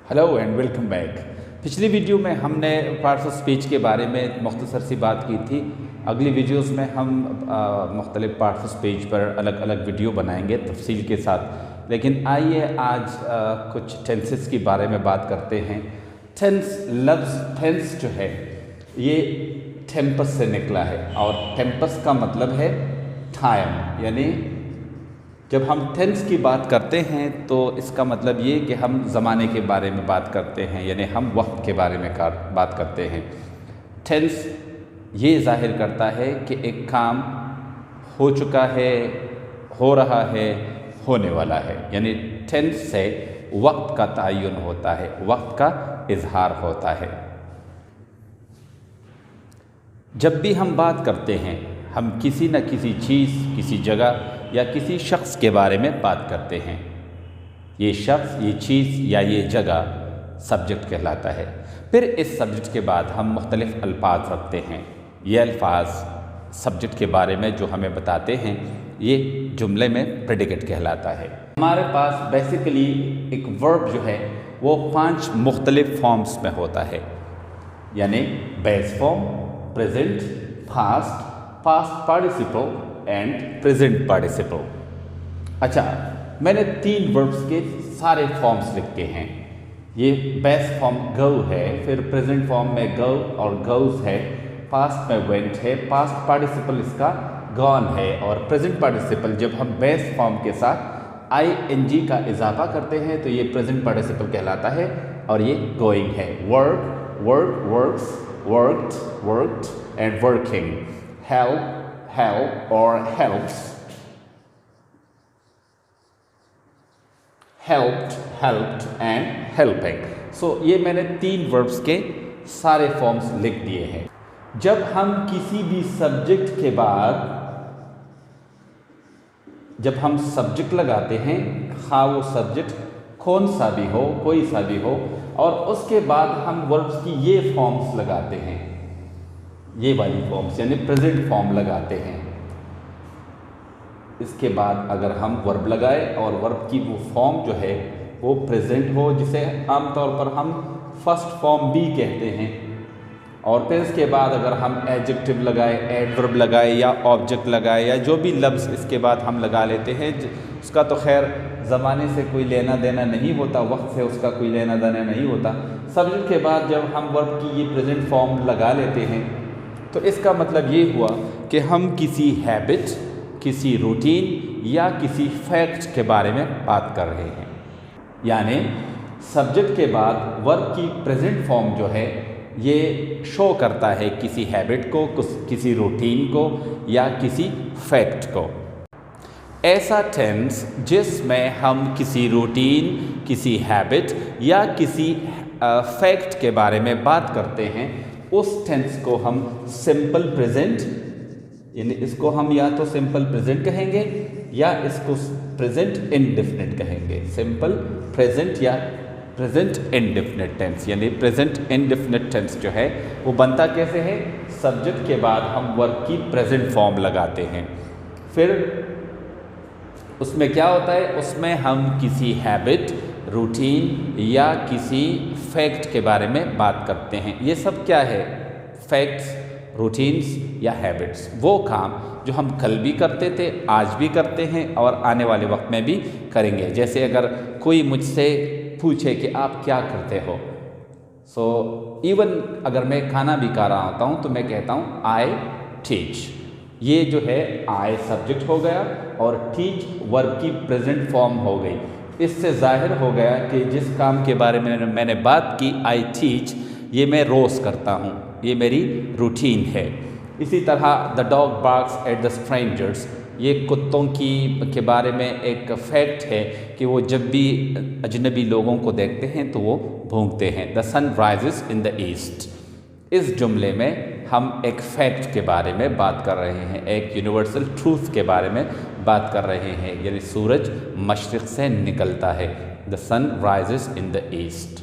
Hello and welcome back. पिछली video में हमने पार्ट्स ऑफ स्पीच के बारे में मुख्तसर सी बात की थी। अगली वीडियोस में हम मुख्तलिफ पार्ट्स ऑफ स्पीच पर अलग अलग वीडियो बनाएंगे तफसील के साथ। लेकिन आइए आज कुछ टेंसेस के बारे में बात करते हैं। टेंस लफ्ज़ टेंस जो है ये टेम्पस से निकला है और टेम्पस का मतलब है टाइम, यानी जब हम टेंस की बात करते हैं तो इसका मतलब ये कि हम ज़माने के बारे में बात करते हैं, यानी हम वक्त के बारे में बात करते हैं। टेंस ये जाहिर करता है कि एक काम हो चुका है, हो रहा है, होने वाला है, यानी टेंस से वक्त का तयन होता है, वक्त का इजहार होता है। जब भी हम बात करते हैं हम किसी न किसी चीज़, किसी जगह या किसी शख्स के बारे में बात करते हैं। ये शख्स, ये चीज़ या ये जगह सब्जेक्ट कहलाता है। फिर इस सब्जेक्ट के बाद हम मुख्तलिफ़ अल्फाज रखते हैं। ये अल्फाज सब्जेक्ट के बारे में जो हमें बताते हैं ये जुमले में प्रेडिकेट कहलाता है। हमारे पास बेसिकली एक वर्ब जो है वो 5 मुख्तलिफ़ फॉर्म्स में होता है, यानी base form, present, past, past participle and present participle. अच्छा, मैंने 3 वर्ब्स के सारे फॉर्म्स लिखे हैं। ये बेस फॉर्म गो है, फिर प्रेजेंट फॉर्म में गो और गोज है, पास्ट में वेंट है, पास्ट पार्टिसिपल इसका गॉन है, और प्रेजेंट पार्टिसिपल जब हम बेस फॉर्म के साथ ing का इजाफा करते हैं तो ये प्रेजेंट पार्टिसिपल कहलाता है और ये गोइंग है। Work, work, works, worked, worked and working, help, help or helps, helped, helped and helping। So ये मैंने 3 verbs के सारे फॉर्म्स लिख दिए हैं। जब हम किसी भी सब्जेक्ट के बाद जब हम सब्जेक्ट लगाते हैं, हाँ वो सब्जेक्ट कौन सा भी हो, कोई सा भी हो, और उसके बाद हम वर्ब्स की ये फॉर्म्स लगाते हैं, ये वाली फॉर्म्स यानी प्रेजेंट फॉर्म लगाते हैं। इसके बाद अगर हम वर्ब लगाए और वर्ब की वो फॉर्म जो है वो प्रेजेंट हो, जिसे आमतौर पर हम फर्स्ट फॉर्म भी कहते हैं, और फिर इसके बाद अगर हम एडजेक्टिव लगाए, एडवर्ब लगाए या ऑब्जेक्ट लगाए या जो भी लफ्ज़ इसके बाद हम लगा लेते हैं, उसका तो खैर ज़माने से कोई लेना देना नहीं होता, वक्त से उसका कोई लेना देना नहीं होता। सब्जेक्ट के बाद जब हम वर्ब की ये प्रेजेंट फॉर्म लगा लेते हैं तो इसका मतलब ये हुआ कि हम किसी हैबिट, किसी रूटीन या किसी फैक्ट के बारे में बात कर रहे हैं। यानी सब्जेक्ट के बाद वर्ब की प्रेजेंट फॉर्म जो है ये शो करता है किसी हैबिट को, किसी रूटीन को या किसी फैक्ट को। ऐसा टेंस जिसमें हम किसी रूटीन, किसी हैबिट या किसी फैक्ट के बारे में बात करते हैं, उस टेंस को हम सिंपल प्रेजेंट, यानी इसको हम या तो सिंपल प्रेजेंट कहेंगे या इसको प्रेजेंट इंडेफिनिट कहेंगे। सिंपल प्रेजेंट या प्रेजेंट इंडेफिनिट टेंस, यानी प्रेजेंट इंडेफिनिट टेंस जो है वो बनता कैसे है? सब्जेक्ट के बाद हम वर्ब की प्रेजेंट फॉर्म लगाते हैं, फिर उसमें क्या होता है, उसमें हम किसी हैबिट, रूटीन या किसी फैक्ट के बारे में बात करते हैं। ये सब क्या है? फैक्ट्स, रूटीन्स या हैबिट्स, वो काम जो हम कल भी करते थे, आज भी करते हैं और आने वाले वक्त में भी करेंगे। जैसे अगर कोई मुझसे पूछे कि आप क्या करते हो, सो इवन अगर मैं खाना भी खा रहा होता हूँ तो मैं कहता हूँ आई टीच। ये जो है आई सब्जेक्ट हो गया और टीच वर्ब की प्रेजेंट फॉर्म हो गई। इससे जाहिर हो गया कि जिस काम के बारे में मैंने बात की, आई टीच, ये मैं रोज़ करता हूँ, ये मेरी रूटीन है। इसी तरह the dog barks at the strangers, ये कुत्तों के बारे में एक फैक्ट है कि वो जब भी अजनबी लोगों को देखते हैं तो वो भौंकते हैं। The sun rises in the east. इस जुमले में हम एक फैक्ट के बारे में बात कर रहे हैं, एक यूनिवर्सल ट्रूथ के बारे में बात कर रहे हैं, यानी सूरज मशरिक़ से निकलता है। The sun rises in the east.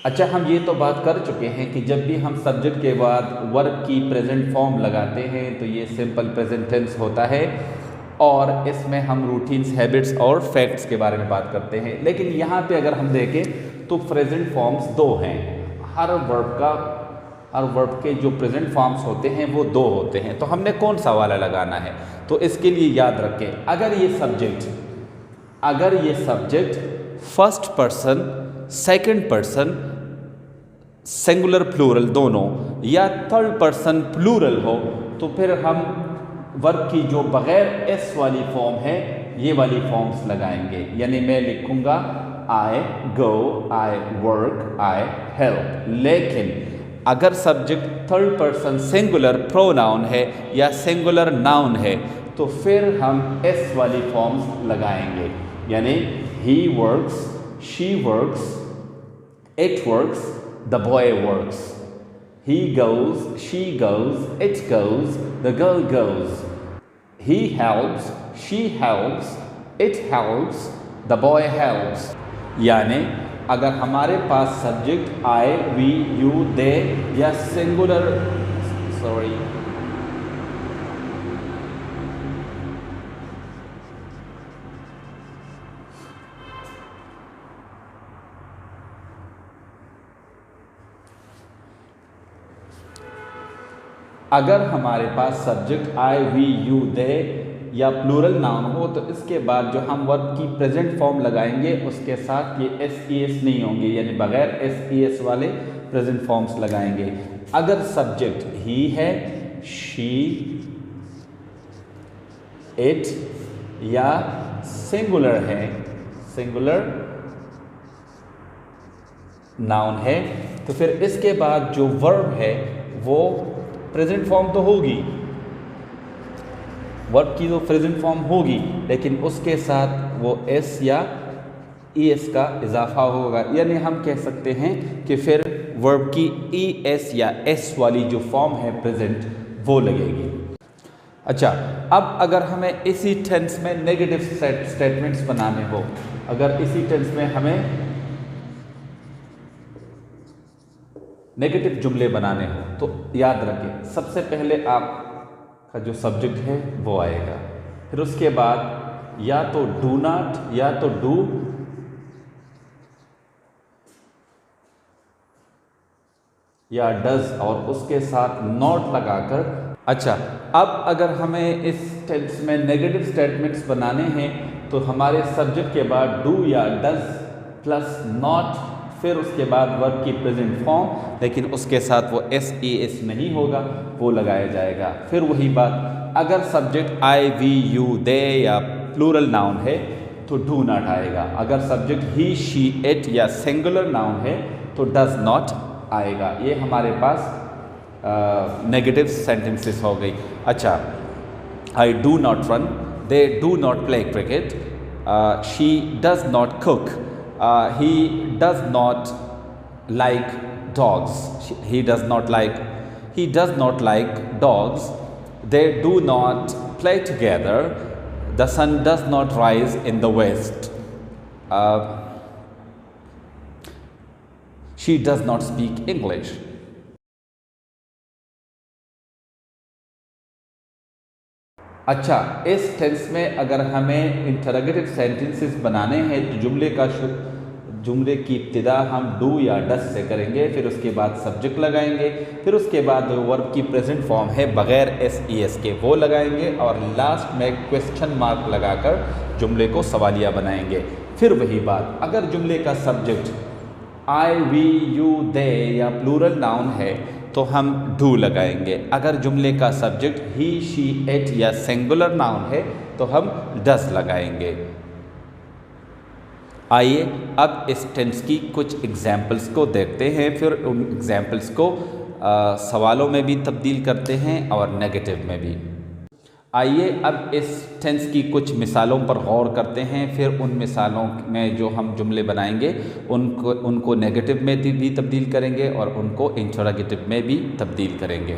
अच्छा, हम ये तो बात कर चुके हैं कि जब भी हम सब्जेक्ट के बाद वर्ब की प्रेजेंट फॉर्म लगाते हैं तो ये सिंपल प्रेजेंट टेंस होता है, और इसमें हम रूटीन्स, हैबिट्स और फैक्ट्स के बारे में बात करते हैं। लेकिन यहाँ पे अगर हम देखें तो प्रेजेंट फॉर्म्स दो हैं। हर वर्ब के जो प्रेजेंट फॉर्म्स होते हैं वो दो होते हैं। तो हमने कौन सा वाला लगाना है, तो इसके लिए याद रखें, अगर ये subject first person, second person, singular plural दोनों, या थर्ड पर्सन प्लूरल हो, तो फिर हम वर्ब की जो बगैर एस वाली फॉर्म है ये वाली फॉर्म्स लगाएंगे। यानी मैं लिखूंगा आई गो, आई वर्क, आई हेल्प। लेकिन अगर subject third person singular pronoun है या सिंगुलर नाउन है तो फिर हम एस वाली फॉर्म्स लगाएंगे। यानी he works, she works, it works, the boy works. He goes, she goes, it goes, the girl goes. He helps, she helps, it helps, the boy helps. यानी अगर हमारे पास subject I, we, you, they या singular अगर हमारे पास subject I, we, you, they या plural noun हो तो इसके बाद जो हम वर्ब की प्रेजेंट फॉर्म लगाएंगे उसके साथ ये एस ई एस नहीं होंगे, यानी बगैर एस ई एस वाले प्रेजेंट फॉर्म्स लगाएंगे। अगर सब्जेक्ट ही है, शी, इट या सिंगुलर है, सिंगुलर नाउन है, तो फिर इसके बाद जो वर्ब है वो प्रेजेंट फॉर्म तो होगी, वर्ब की तो प्रेजेंट फॉर्म होगी, लेकिन उसके साथ वो एस या ई एस का इजाफा होगा। यानी हम कह सकते हैं कि फिर वर्ब की ई एस या एस वाली जो फॉर्म है प्रेजेंट वो लगेगी। अच्छा, अब अगर हमें इसी टेंस में नेगेटिव स्टेटमेंट्स बनाने हो, अगर इसी टेंस में हमें नेगेटिव जुमले बनाने हो तो याद रखें, सबसे पहले आपका जो सब्जेक्ट है वो आएगा, फिर उसके बाद या तो डू नॉट या तो डू, या डज और उसके साथ नॉट लगाकर। अच्छा, अब अगर हमें इस टेंस में नेगेटिव स्टेटमेंट्स बनाने हैं तो हमारे सब्जेक्ट के बाद डू या डज प्लस नॉट, फिर उसके बाद वर्ब की प्रेजेंट फॉर्म, लेकिन उसके साथ वो एस ई एस नहीं होगा, वो लगाया जाएगा। फिर वही बात, अगर subject I, we, you, they या प्लूरल नाउन है तो डू नॉट आएगा। अगर सब्जेक्ट ही, शी, इट या सिंगुलर नाउन है तो डज नॉट आएगा। ये हमारे पास नेगेटिव सेंटेंसेस हो गई। अच्छा, I do not run, they do not play cricket, she does not cook, he does not like dogs, he does not like dogs, they do not play together, the sun does not rise in the west, she does not speak English. अच्छा, इस tense में अगर हमें interrogative sentences बनाने हैं तो जुमले की इब्तिदा हम डू या डज से करेंगे, फिर उसके बाद सब्जेक्ट लगाएंगे, फिर उसके बाद वर्ब की प्रेजेंट फॉर्म है बगैर एस ई एस के वो लगाएंगे, और लास्ट में क्वेश्चन मार्क लगाकर जुमले को सवालिया बनाएंगे। फिर वही बात, अगर जुमले का subject I, we, you, they या प्लूरल नाउन है तो हम डू लगाएंगे। अगर जुमले का सब्जेक्ट ही, शी, इट या सिंगुलर नाउन है तो हम डज लगाएंगे। आइए अब इस टेंस की कुछ एग्जाम्पल्स को देखते हैं, फिर उन एग्जाम्पल्स को सवालों में भी तब्दील करते हैं और नेगेटिव में भी। आइए अब इस टेंस की कुछ मिसालों पर गौर करते हैं, फिर उन मिसालों में जो हम जुमले बनाएंगे उनको नेगेटिव में भी तब्दील करेंगे और उनको इंटरोगेटिव में भी तब्दील करेंगे।